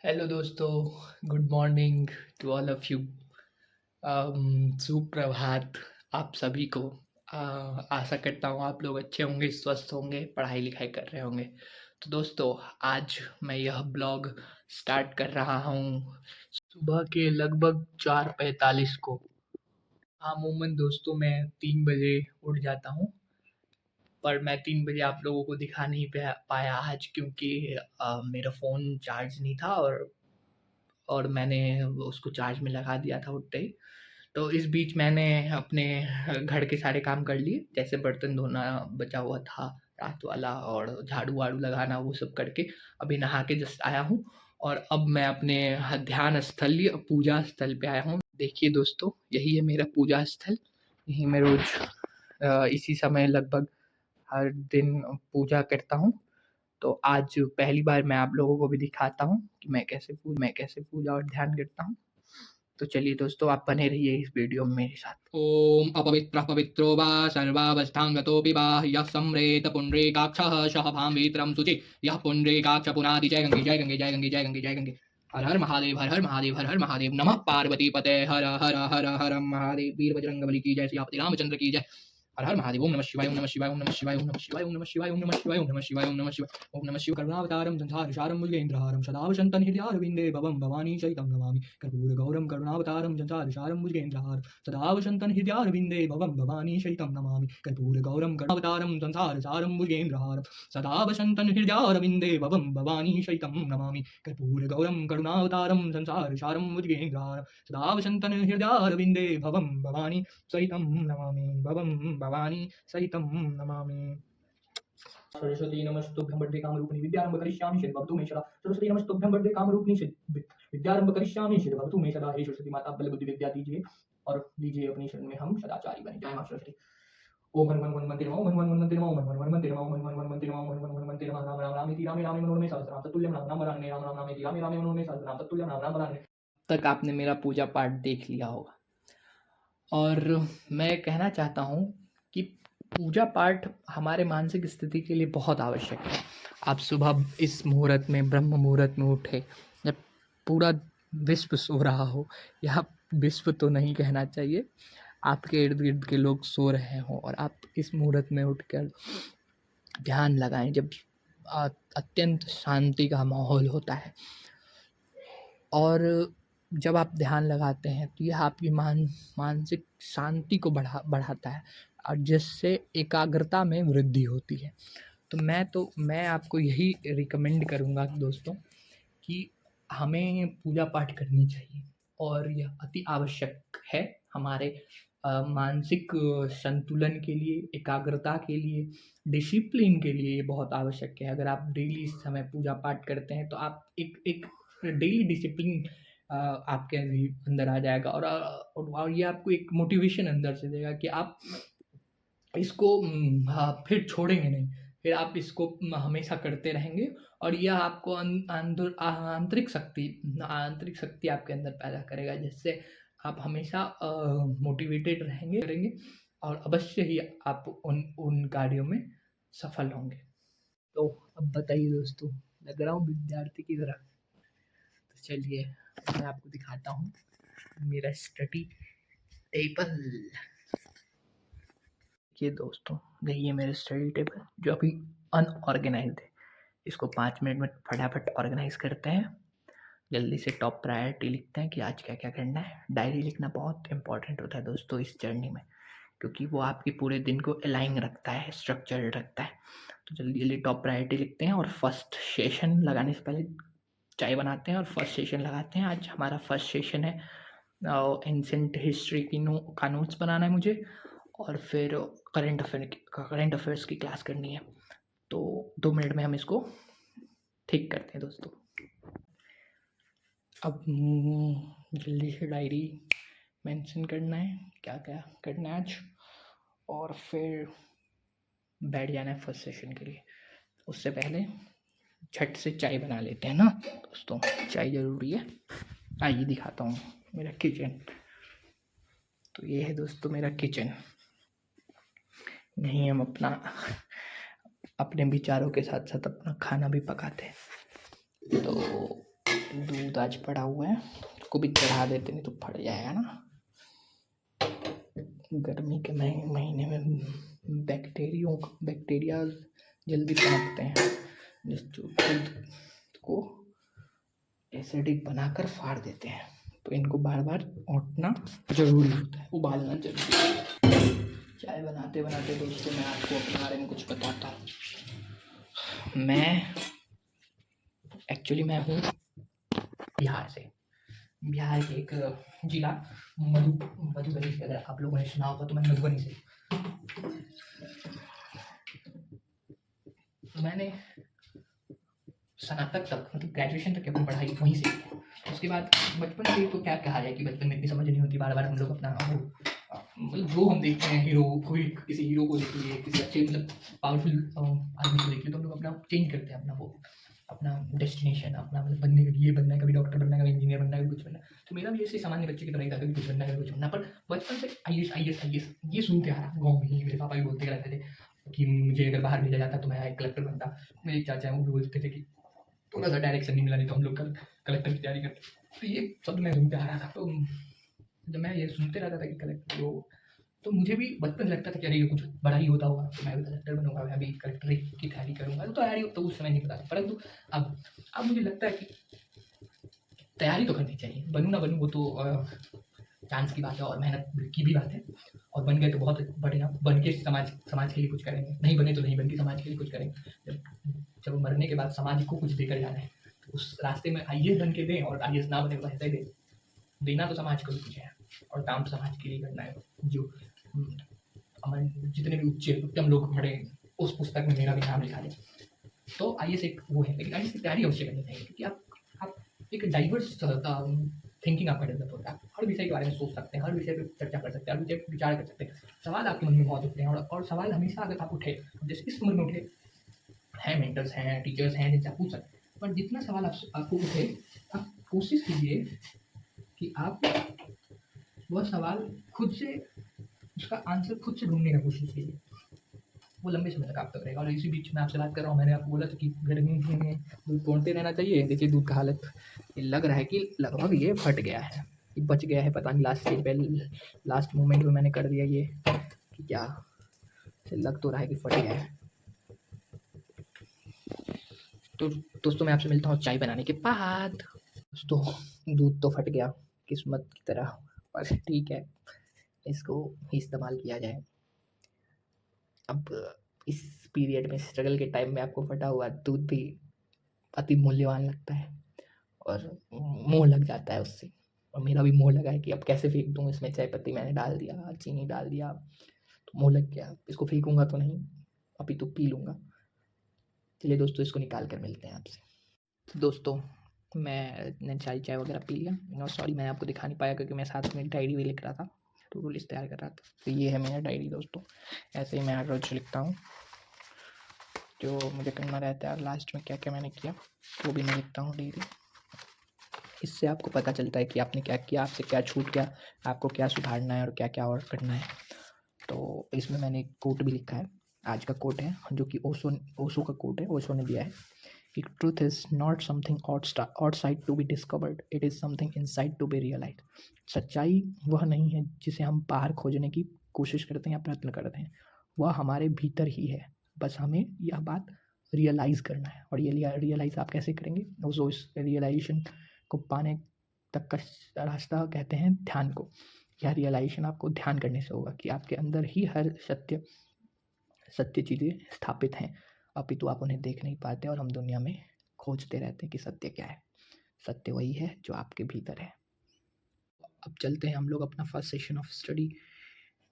Hello दोस्तों, good morning to all of you. सुप्रभात आप सभी को। आशा करता हूँ आप लोग अच्छे होंगे, स्वस्थ होंगे, पढ़ाई लिखाई कर रहे होंगे। तो दोस्तों, आज मैं यह ब्लॉग स्टार्ट कर रहा हूँ सुबह के लगभग 4:45 को। अमूमन दोस्तों मैं 3 बजे उठ जाता हूँ, पर मैं 3 बजे आप लोगों को दिखा नहीं पाया आज, क्योंकि मेरा फ़ोन चार्ज नहीं था और मैंने उसको चार्ज में लगा दिया था उठते ही। तो इस बीच मैंने अपने घर के सारे काम कर लिए, जैसे बर्तन धोना बचा हुआ था रात वाला, और झाड़ू-वाड़ू लगाना, वो सब करके अभी नहा के जस्ट आया हूँ। और अब मैं अपने ध्यान स्थल या पूजा स्थल पे आया हूँ। देखिए दोस्तों, यही है मेरा पूजा स्थल। यहीं मैं रोज़ इसी समय लगभग हर दिन पूजा करता हूँ। तो आज पहली बार मैं आप लोगों को भी दिखाता हूँ कि मैं कैसे पूजा और ध्यान करता हूँ। तो चलिए दोस्तों, आप बने रहिए इस वीडियो में मेरे साथ। ओम अपवित्रः पवित्रो वा सर्वावस्थांगतोऽपि वा यः सम्रेत पुण्डरीकाक्षः सह भामवित्रं शुचि यः पुण्डरीकाक्ष पुनाति। जय गंगे जय गंगे जय गंगे जय गंगे जय गंगे। हर हर महादेव, हर हर महादेव, हर हर महादेव। नमः पार्वती पते, हर हर हर हर महादेव। वीर बजरंगबली की जय, सियापति रामचंद्र की जय। हर हर महादेव। ओम नमः शिवाय, ओम नमः शिवाय, ओम नमः शिवाय, ओम नमः शिवाय, ओम नमः शिवाय, ओम नमः शिवाय, ओम नमः शिवाय, ओम नमः शिवाय, ओम नमः शिवाय। करुणावतारं संसारसारं भुजगेन्द्रहारं सदा वसन्तं हृदयारविन्दे भवं भवानी सहितं नमामि। कर्पूरगौरं करुणावतारं संसारसारं भुजगेन्द्रहारं सदा वसन्तं हृदयारविन्दे भवं भवानी सहितं नमामि। कर्पूरगौरं करुणावतारं संसारसारं भुजगेन्द्रहारं सदा वसन्तं हृदयारविन्दे भवं भवानी सहितं नमामि। कर्पूरगौरं करुणावतारं संसारसारं भुजगेन्द्रहारं सदा वसन्तं हृदयारविन्दे भवं भवानी सहितं नमामि। भवं भवानी सहितं नमामि। सरस्वती नमस्तुभ्यं वरदे कामरूपिणी विद्यारंभ करिष्यामि सिद्धभवतु मे सदा। सरस्वती नमस्तुभ्यं वरदे कामरूपिणी विद्यारंभ करिष्यामि सिद्धभवतु मे सदा। हे सरस्वती माता, बल बुद्धि विद्या दीजिए और दीजिए अपनी शरण में हम सदाचारी बने। जय मां सरस्वती। ओम हनुमान हनुमन्ते नमः, ओम हनुमान हनुमन्ते नमः, ओम हनुमान हनुमन्ते नमः, ओम हनुमान हनुमन्ते नमः, ओम हनुमान हनुमन्ते नमः। राम राम रामेति रामे रामे मनोरमे सहस्रनाम तत्तुल्यं राम राम वरानने। राम राम रामेति रामे रामे मनोरमे सहस्रनाम तत्तुल्यं राम राम वरानने। तक आपने मेरा पूजा पाठ देख लिया होगा, और मैं कहना चाहता हूँ कि पूजा पाठ हमारे मानसिक स्थिति के लिए बहुत आवश्यक है। आप सुबह इस मुहूर्त में, ब्रह्म मुहूर्त में उठे, जब पूरा विश्व सो रहा हो, या विश्व तो नहीं कहना चाहिए, आपके इर्द गिर्द के लोग सो रहे हों, और आप इस मुहूर्त में उठकर ध्यान लगाएं, जब अत्यंत शांति का माहौल होता है। और जब आप ध्यान लगाते हैं तो यह आपकी मानसिक शांति को बढ़ाता है, और जिससे एकाग्रता में वृद्धि होती है। तो मैं आपको यही रिकमेंड करूँगा दोस्तों कि हमें पूजा पाठ करनी चाहिए, और यह अति आवश्यक है हमारे मानसिक संतुलन के लिए, एकाग्रता के लिए, डिसिप्लिन के लिए ये बहुत आवश्यक है। अगर आप डेली इस समय पूजा पाठ करते हैं तो आप एक डेली डिसिप्लिन आपके अंदर आ जाएगा, और ये आपको एक मोटिवेशन अंदर से देगा कि आप इसको फिर छोड़ेंगे नहीं, फिर आप इसको हमेशा करते रहेंगे, और यह आपको आंतरिक शक्ति आपके अंदर पैदा करेगा, जिससे आप हमेशा मोटिवेटेड करेंगे, और अवश्य ही आप उन कार्यों में सफल होंगे। तो अब बताइए दोस्तों, लग रहा हूँ विद्यार्थी की तरह? तो चलिए मैं आपको दिखाता हूँ मेरा स्टडी टेबल। ये दोस्तों, यही है मेरा स्टडी टेबल, जो अभी अनऑर्गेनाइज्ड है। इसको 5 मिनट में फटाफट ऑर्गेनाइज करते हैं, जल्दी से टॉप प्रायोरिटी लिखते हैं कि आज क्या क्या करना है। डायरी लिखना बहुत इंपॉर्टेंट होता है दोस्तों इस जर्नी में, क्योंकि वो आपके पूरे दिन को अलाइन रखता है, स्ट्रक्चर रखता है। तो जल्दी जल्दी टॉप प्रायोरिटी लिखते हैं, और फर्स्ट सेशन लगाने से पहले चाय बनाते हैं और फर्स्ट सेशन लगाते हैं। आज हमारा फर्स्ट सेशन है, एंसेंट हिस्ट्री का नोट्स बनाना है मुझे, और फिर करंट अफेयर्स की क्लास करनी है। तो 2 मिनट में हम इसको ठीक करते हैं दोस्तों। अब जल्दी से डायरी मेंशन करना है क्या क्या करना है आज, और फिर बैठ जाना है फर्स्ट सेशन के लिए। उससे पहले झट से चाय बना लेते हैं ना दोस्तों, चाय ज़रूरी है। आइए दिखाता हूँ मेरा किचन। तो ये है दोस्तों मेरा किचन। यहीं हम अपने विचारों के साथ साथ अपना खाना भी पकाते हैं। तो दूध आज पड़ा हुआ है, उसको भी चढ़ा देते, नहीं तो फट जाएगा ना। गर्मी के महीने में बैक्टीरिया जल्दी पनपते हैं, जो दूध को एसिडिक बनाकर फाड़ देते हैं। तो इनको बार बार औंटना जरूरी होता है, उबालना जरूरी है। चाय बनाते बनाते दोस्तों मैं आपको अपने बारे में कुछ बताता हूँ। मैं हूँ बिहार से। बिहार के एक जिला मधुबनी से, अगर आप लोगों ने सुना होगा तो मैं मधुबनी से। मैंने स्नातक तक मतलब ग्रेजुएशन तक अपनी पढ़ाई वहीं से की। उसके बाद बचपन से तो क्या कहा जाए कि बचपन में इतनी समझ नहीं होती, बार बार हम लोग अपना मतलब जो हम देखते हैं हीरो, कोई किसी हीरो को देख लिए, किसी अच्छे मतलब पावरफुल आदमी को देख लिए, तो हम लोग अपना चेंज करते हैं, अपना डेस्टिनेशन, अपना मतलब बनने का, ये बनना है, कभी डॉक्टर बनना है, कभी इंजीनियर बनना है, कभी कुछ बनना है। तो मेरा भी ऐसे सामान्य बच्चे की तरह ही था, कभी कुछ बनना है, कभी कुछ बनना। पर बचपन से आईएएस ये सुनते आ रहा, गाँव में ही मेरे पापा भी बोलते रहते थे कि मुझे अगर बाहर भेजा जाता तो मैं एक कलेक्टर बनता। मेरे चाचा हैं वो भी बोलते थे कि थोड़ा सा डायरेक्शन नहीं मिला, नहीं तो हम लोग कलेक्टर की तैयारी करते। तो ये सब मैं सुनते आ रहा था। तो जब मैं ये सुनते रहता था कि कलेक्टर हो, तो मुझे भी बचपन लगता था कि अरे ये कुछ बड़ा ही होता होगा, मैं भी कलेक्टर बनूंगा, मैं भी कलेक्टर की तैयारी करूंगा। तो तैयारी तो उस समय नहीं पता था, परंतु अब मुझे लगता है कि तैयारी तो करनी चाहिए। बनूँ ना बनूँ वो तो चांस की बात है और मेहनत की भी बात है। और बन गए तो बहुत बढ़िया, बन के समाज के लिए कुछ करेंगे, नहीं बने तो नहीं बन के समाज के लिए कुछ करेंगे। जब मरने के बाद समाज को कुछ देकर जाना है, तो उस रास्ते में आईएएस बन के दें, और आईएएस ना बने तो ऐसे ही देना तो समाज को भी कुछ है, और काम समाज के लिए करना है। जो हमारे जितने भी उत्तम लोग पढ़े, उस पुस्तक में मेरा भी नाम लिखा जाए। तो आईएएस एक वो है, लेकिन आईएएस की तैयारी अवश्य करनी चाहिए, क्योंकि आप एक डाइवर्स थिंकिंग आपका डेवलप होता है। हर विषय के बारे में सोच सकते हैं, हर विषय पर चर्चा कर सकते हैं, हर विषय पर विचार कर सकते हैं। सवाल आपके मन में बहुत उठते हैं, और सवाल हमेशा अगर आप उठे, जैसे इस उम्र में उठे हैं, मेंटर्स हैं, टीचर्स हैं जिनसे आप पूछ सकते हैं, पर जितना सवाल आपको उठे, आप कोशिश कीजिए कि आप वह सवाल खुद से, उसका आंसर खुद से ढूंढने का कोशिश कीजिए। वो लंबे समय तक आप तक रहेगा। और इसी बीच में आपसे बात कर रहा हूँ, मैंने आपको बोला था कि गर्मी में दूध तोड़ते रहना चाहिए। देखिए दूध का हालत लग रहा है कि लगभग ये फट गया है, ये बच गया है, पता नहीं लास्ट स्टेज पे, लास्ट मोमेंट में मैंने कर दिया ये कि क्या, लग तो रहा है कि फट गया है। तो दोस्तों मैं आपसे मिलता हूँ चाय बनाने के बाद। दोस्तों दूध तो फट गया किस्मत की तरह, पर ठीक है, इसको इस्तेमाल किया जाए। अब इस पीरियड में, स्ट्रगल के टाइम में आपको फटा हुआ दूध भी अति मूल्यवान लगता है, और मोह लग जाता है उससे। और मेरा भी मोह लगा है कि अब कैसे फेंक दूँ, इसमें चाय पत्ती मैंने डाल दिया, चीनी डाल दिया, तो मोह लग गया। इसको फेंकूंगा तो नहीं, अभी तो पी लूँगा। चलिए दोस्तों, इसको निकाल कर मिलते हैं आपसे। तो दोस्तों मैंने चाय वगैरह पी लिया। नो सॉरी, मैं आपको दिखा नहीं पाया क्योंकि मैं साथ में डायरी भी लिख रहा था, टू डू लिस्ट तैयार कर रहा था। तो ये है मेरा डायरी दोस्तों, ऐसे ही मैं हर रोज लिखता हूँ जो मुझे करना रहता है, और लास्ट में क्या क्या मैंने किया वो भी मैं लिखता हूँ डेली। इससे आपको पता चलता है कि आपने क्या किया, आपसे क्या छूट गया, आपको क्या सुधारना है और क्या क्या और करना है। तो इसमें मैंने एक कोट भी लिखा है, आज का कोट है, जो कि ओशो का कोट है, ओशो ने दिया है कि truth is not something outside to be discovered, it is something inside to be realize. सच्चाई वह नहीं है जिसे हम बाहर खोजने की कोशिश करते हैं या प्रयत्न करते हैं, वह हमारे भीतर ही है, बस हमें यह बात रियलाइज़ करना है। और ये रियलाइज़ आप कैसे करेंगे, ओशो इस रियलाइजेशन को पाने तक का रास्ता कहते हैं ध्यान को। यह रियलाइजेशन आपको ध्यान करने से होगा कि आपके अंदर ही हर सत्य चीज़ें स्थापित हैं, अपितु आप उन्हें देख नहीं पाते, और हम दुनिया में खोजते रहते हैं कि सत्य क्या है। सत्य वही है जो आपके भीतर है। अब चलते हैं हम लोग अपना फर्स्ट सेशन ऑफ स्टडी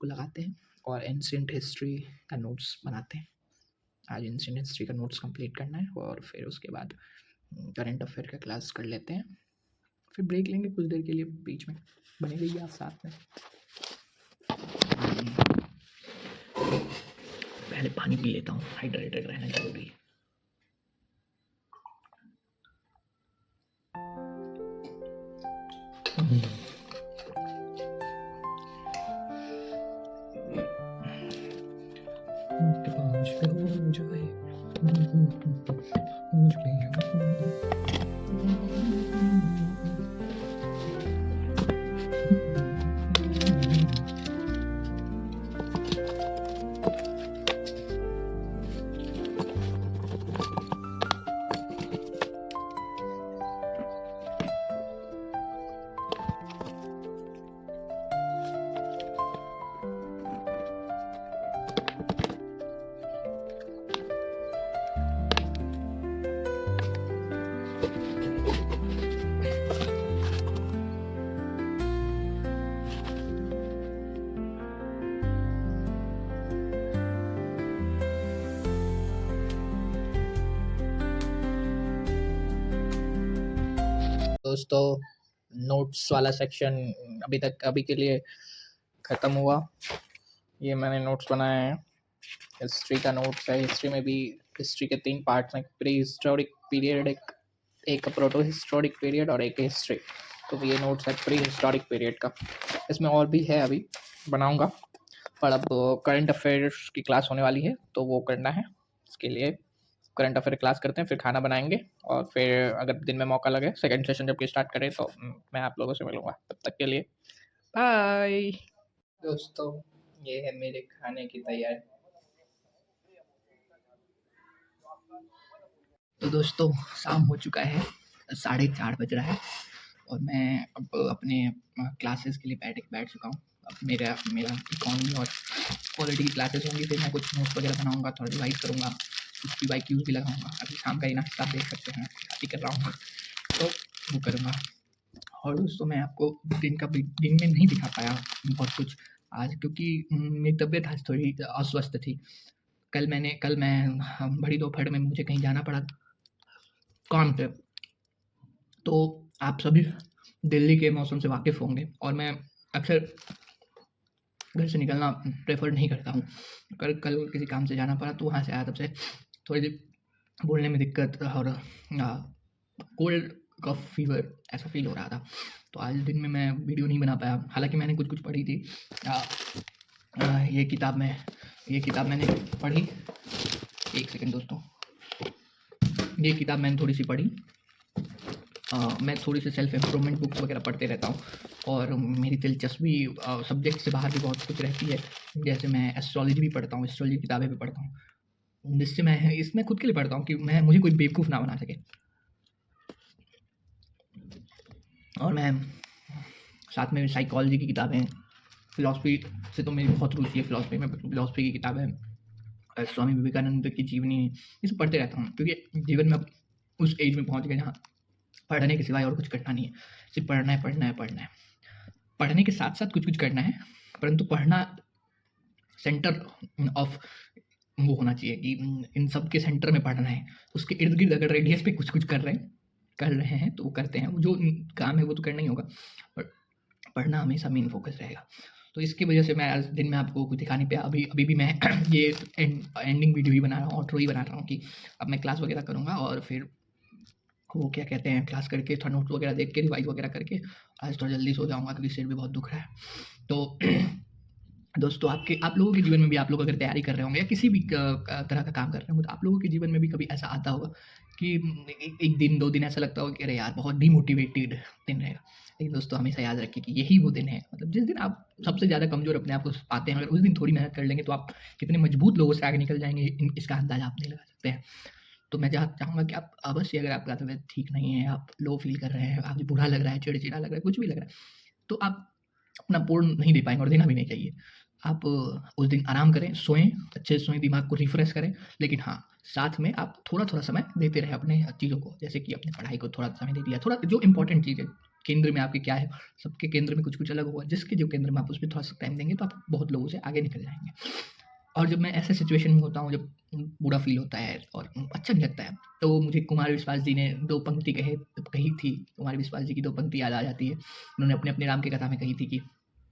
को लगाते हैं और एंशिएंट हिस्ट्री का नोट्स बनाते हैं। आज एंशिएंट हिस्ट्री का नोट्स कंप्लीट करना है, और फिर उसके बाद करंट अफेयर का क्लास कर लेते हैं, फिर ब्रेक लेंगे कुछ देर के लिए, बीच में बने रहिए आप साथ में। पहले पानी पी लेता हूँ, हाइड्रेटेड रहना जरूरी है। दोस्तों नोट्स वाला सेक्शन अभी के लिए ख़त्म हुआ। ये मैंने नोट्स बनाए हैं, हिस्ट्री का नोट्स है। हिस्ट्री में भी हिस्ट्री के 3 पार्ट्स हैं, प्री हिस्टोरिक पीरियड, एक प्रोटो हिस्टोरिक पीरियड और एक हिस्ट्री। तो ये नोट्स है प्री हिस्टोरिक पीरियड का। इसमें और भी है, अभी बनाऊँगा, पर अब करंट अफेयर्स की क्लास होने वाली है तो वो करना है। इसके लिए करंट अफेयर क्लास करते हैं, फिर खाना बनाएंगे और फिर अगर दिन में मौका लगे सेकंड सेशन जबकि स्टार्ट करें तो मैं आप लोगों से मिलूँगा। तब तक के लिए बाय। दोस्तों ये है मेरे खाने की तैयारी। तो दोस्तों शाम हो चुका है, 4:30 बज रहा है और मैं अब अपने क्लासेस के लिए बैठ चुका हूँ। अब मेरा इकोनॉमी और पॉलिटी की क्लासेस होंगी, फिर मैं कुछ नोट्स वगैरह बनाऊँगा, थोड़ा रिवाइज़ करूँगा, कुछ पीवाईक्यूज़ भी लगाऊँगा। अभी शाम का ही नाश्ता आप देख सकते हैं, काफ़ी कर रहा हूँ तो वो करूँगा। और दोस्तों मैं आपको दिन में नहीं दिखा पाया बहुत कुछ आज, क्योंकि मेरी तबीयत आज थोड़ी अस्वस्थ थी। कल मैं बड़ी दोपहर में मुझे कहीं जाना पड़ा काम पे। तो आप सभी दिल्ली के मौसम से वाकिफ़ होंगे और मैं अक्सर घर से निकलना प्रेफ़र नहीं करता हूँ। कल किसी काम से जाना पड़ा तो वहाँ से आया, तब से थोड़ी बोलने में दिक्कत और कोल्ड कफ फीवर ऐसा फ़ील हो रहा था। तो आज दिन में मैं वीडियो नहीं बना पाया। हालाँकि मैंने कुछ पढ़ी थी। ये किताब मैंने पढ़ी। एक सेकंड दोस्तों, ये किताब मैंने थोड़ी-सी पढ़ी। मैं थोड़ी-सी सेल्फ इम्प्रूवमेंट बुक्स वगैरह पढ़ते रहता हूँ और मेरी दिलचस्पी सब्जेक्ट से बाहर भी बहुत कुछ रहती है। जैसे मैं एस्ट्रोलॉजी भी पढ़ता हूँ, एस्ट्रोलॉजी की किताबें भी पढ़ता हूँ, जिससे मैं इसमें खुद के लिए पढ़ता हूँ कि मुझे कोई बेवकूफ़ ना बना सके। और मैं साथ में साइकोलॉजी की किताबें, फ़िलॉसफ़ी से तो मेरी बहुत रुचि है, फ़िलॉसफ़ी में फ़िलॉसफ़ी की किताबें, स्वामी विवेकानंद की जीवनी, ये सब पढ़ते रहता हूँ, क्योंकि जीवन में अब उस एज में पहुँच गए जहाँ पढ़ने के सिवाय और कुछ करना नहीं है। सिर्फ़ पढ़ना है, पढ़ना है, पढ़ना है। पढ़ने के साथ-साथ कुछ-कुछ करना है, परंतु पढ़ना सेंटर ऑफ वो होना चाहिए कि इन सब के सेंटर में पढ़ना है। उसके इर्द-गिर्द अगर रेडियस पे कुछ-कुछ कर रहे हैं तो वो करते हैं। जो काम है वो तो करना ही होगा, पर पढ़ना हमेशा मेन फ़ोकस रहेगा। तो इसकी वजह से मैं आज दिन में आपको कुछ दिखा नहीं पाया। अभी भी मैं ये एंडिंग वीडियो ही बना रहा हूँ, आउटरो ही बना रहा हूँ कि अब मैं क्लास वगैरह करूँगा और फिर वो क्या कहते हैं, क्लास करके थोड़ा नोट्स वगैरह देख के रिवाइज़ वगैरह करके आज थोड़ा जल्दी सो जाऊँगा, क्योंकि सिर भी बहुत दुख रहा है। तो दोस्तों आप लोगों के जीवन में भी, आप लोग अगर तैयारी कर रहे होंगे या किसी भी तरह का काम कर रहे होंगे, तो आप लोगों के जीवन में भी कभी ऐसा आता होगा कि 1 दिन 2 दिन ऐसा लगता होगा कि अरे यार बहुत डिमोटिवेटेड दिन रहेगा। लेकिन दोस्तों हमेशा याद रखिए कि यही वो दिन है, मतलब जिस दिन आप सबसे ज़्यादा कमज़ोर अपने आप को पाते हैं, अगर उस दिन थोड़ी मेहनत कर लेंगे तो आप कितने मजबूत लोगों से आगे निकल जाएँगे, इसका अंदाज़ा आप नहीं लगा सकते हैं। तो मैं चाहूँगा कि आप अवश्य, अगर आपका तबीयत ठीक नहीं है, आप लो फ़ील कर रहे हैं, आपको बुरा लग रहा है, चिड़चिड़ा लग रहा है, कुछ भी लग रहा है, तो आप अपना पूर्ण नहीं दे पाएँगे और देना भी नहीं चाहिए। आप उस दिन आराम करें, सोएँ, अच्छे से सोएँ, दिमाग को रिफ्रेश करें, लेकिन हाँ, साथ में आप थोड़ा-थोड़ा समय देते रहें अपने चीज़ों को। जैसे कि अपनी पढ़ाई को थोड़ा समय दे दिया, थोड़ा जो इम्पोर्टेंट चीज़ है, केंद्र में आपके क्या है, सबके केंद्र में कुछ-कुछ अलग होगा, जिसके जो केंद्र में आप उसपे थोड़ा-सा टाइम देंगे, तो आप बहुत लोगों से आगे निकल जाएँगे। और जब मैं ऐसे सिचुएशन में होता हूँ, जब बुरा फ़ील होता है और अच्छा नहीं लगता है, तो मुझे कुमार विश्वास जी ने 2 पंक्ति कही थी, कुमार विश्वास जी की 2 पंक्ति याद आ जाती है। उन्होंने अपने राम की कथा में कही थी कि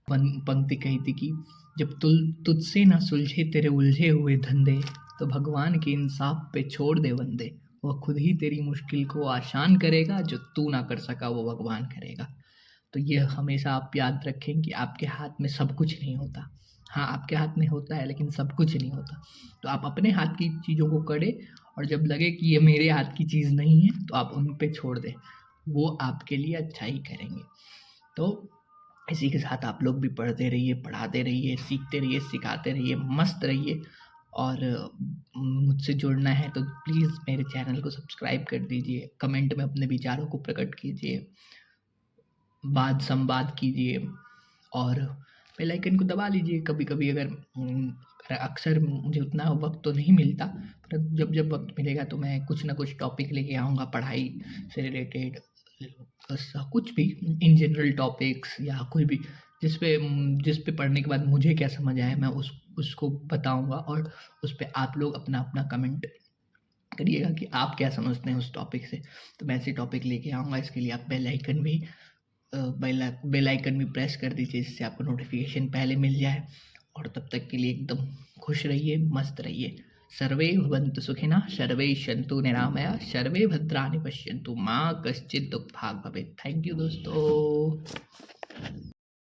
पंक्ति कही थी कि जब तुझसे ना सुलझे तेरे उलझे हुए धंधे, तो भगवान के इंसाफ पे छोड़ दे बंदे। वह खुद ही तेरी मुश्किल को आसान करेगा, जो तू ना कर सका वो भगवान करेगा। तो ये हमेशा आप याद रखें कि आपके हाथ में सब कुछ नहीं होता। हाँ, आपके हाथ में होता है, लेकिन सब कुछ नहीं होता। तो आप अपने हाथ की चीज़ों को करें और जब लगे कि ये मेरे हाथ की चीज़ नहीं है, तो आप उन पे छोड़ दें। वो आपके लिए अच्छा ही करेंगे। तो इसी के साथ आप लोग भी पढ़ते रहिए, पढ़ाते रहिए, सीखते रहिए, सिखाते रहिए, मस्त रहिए। और मुझसे जुड़ना है तो प्लीज़ मेरे चैनल को सब्सक्राइब कर दीजिए, कमेंट में अपने विचारों को प्रकट कीजिए, वाद संवाद कीजिए और बेल आइकन को दबा लीजिए। कभी-कभी अगर अक्सर मुझे उतना वक़्त तो नहीं मिलता, पर जब वक़्त मिलेगा तो मैं कुछ ना कुछ टॉपिक लेके आऊँगा पढ़ाई से रिलेटेड, बस कुछ भी, इन जनरल टॉपिक्स या कोई भी जिस पे पढ़ने के बाद मुझे क्या समझ आए, मैं उसको बताऊँगा और उस पे आप लोग अपना-अपना कमेंट करिएगा कि आप क्या समझते हैं उस टॉपिक से। तो मैं ऐसे टॉपिक लेके आऊँगा, इसके लिए आप बेल आइकन भी प्रेस कर दीजिए, जिससे आपको नोटिफिकेशन पहले मिल जाए। और तब तक के लिए एकदम खुश रहिए, मस्त रहिए। सर्वे भवन्तु सुखिनः, सर्वे सन्तु निरामया, सर्वे भद्राणि पश्यन्तु, मा कश्चित् दुःखभाग् भवेत्। थैंक यू दोस्तों। तो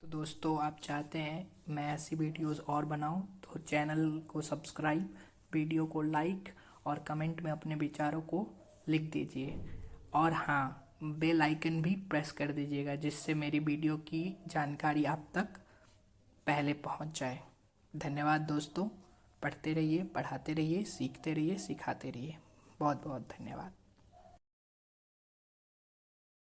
दोस्तों, आप चाहते हैं मैं ऐसी वीडियोस और बनाऊं तो चैनल को सब्सक्राइब, वीडियो को लाइक और कमेंट में अपने विचारों को लिख दीजिए। और हाँ, बेल आइकन भी प्रेस कर दीजिएगा, जिससे मेरी वीडियो की जानकारी आप तक पहले पहुंच जाए। धन्यवाद दोस्तों। पढ़ते रहिए, पढ़ाते रहिए, सीखते रहिए, सिखाते रहिए। बहुत बहुत धन्यवाद।